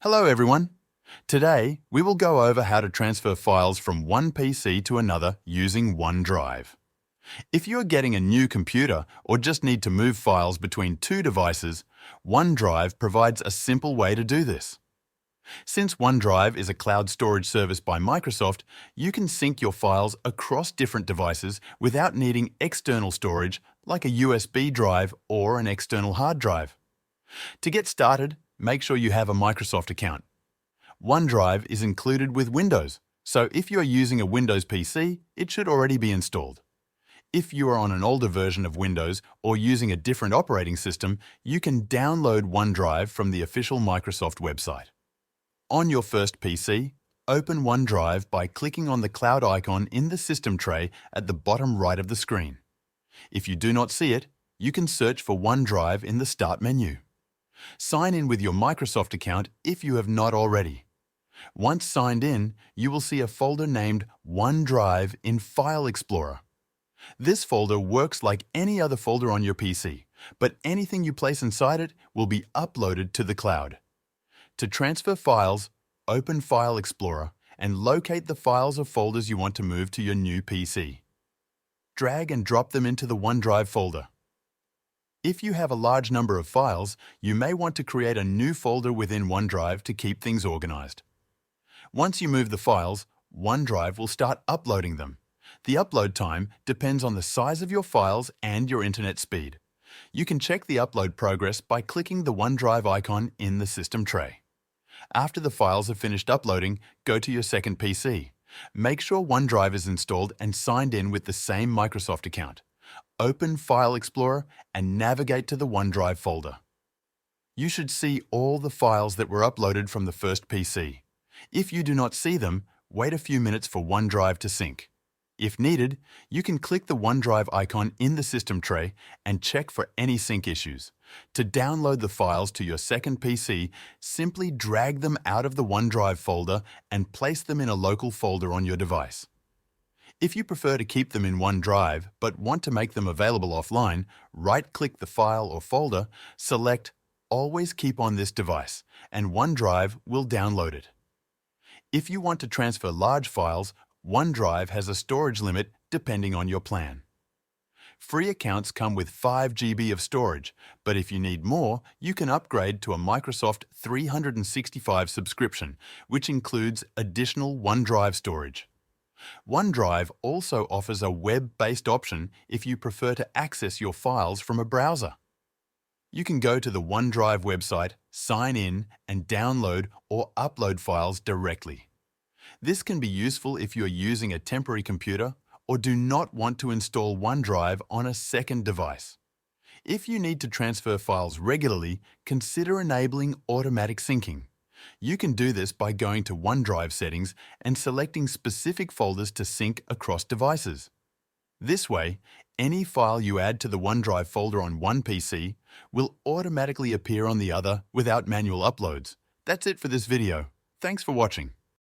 Hello everyone. Today, we will go over how to transfer files from one PC to another using OneDrive. If you are getting a new computer or just need to move files between two devices, OneDrive provides a simple way to do this. Since OneDrive is a cloud storage service by Microsoft, you can sync your files across different devices without needing external storage like a USB drive or an external hard drive. To get started, make sure you have a Microsoft account. OneDrive is included with Windows, so if you are using a Windows PC, it should already be installed. If you are on an older version of Windows or using a different operating system, you can download OneDrive from the official Microsoft website. On your first PC, open OneDrive by clicking on the cloud icon in the system tray at the bottom right of the screen. If you do not see it, you can search for OneDrive in the Start menu. Sign in with your Microsoft account if you have not already. Once signed in, you will see a folder named OneDrive in File Explorer. This folder works like any other folder on your PC, but anything you place inside it will be uploaded to the cloud. To transfer files, open File Explorer and locate the files or folders you want to move to your new PC. Drag and drop them into the OneDrive folder. If you have a large number of files, you may want to create a new folder within OneDrive to keep things organized. Once you move the files, OneDrive will start uploading them. The upload time depends on the size of your files and your internet speed. You can check the upload progress by clicking the OneDrive icon in the system tray. After the files have finished uploading, go to your second PC. Make sure OneDrive is installed and signed in with the same Microsoft account. Open File Explorer and navigate to the OneDrive folder. You should see all the files that were uploaded from the first PC. If you do not see them, wait a few minutes for OneDrive to sync. If needed, you can click the OneDrive icon in the system tray and check for any sync issues. To download the files to your second PC, simply drag them out of the OneDrive folder and place them in a local folder on your device. If you prefer to keep them in OneDrive but want to make them available offline, right-click the file or folder, select Always Keep on this device, and OneDrive will download it. If you want to transfer large files, OneDrive has a storage limit depending on your plan. Free accounts come with 5 GB of storage, but if you need more, you can upgrade to a Microsoft 365 subscription, which includes additional OneDrive storage. OneDrive also offers a web-based option if you prefer to access your files from a browser. You can go to the OneDrive website, sign in, and download or upload files directly. This can be useful if you are using a temporary computer or do not want to install OneDrive on a second device. If you need to transfer files regularly, consider enabling automatic syncing. You can do this by going to OneDrive settings and selecting specific folders to sync across devices. This way, any file you add to the OneDrive folder on one PC will automatically appear on the other without manual uploads. That's it for this video. Thanks for watching.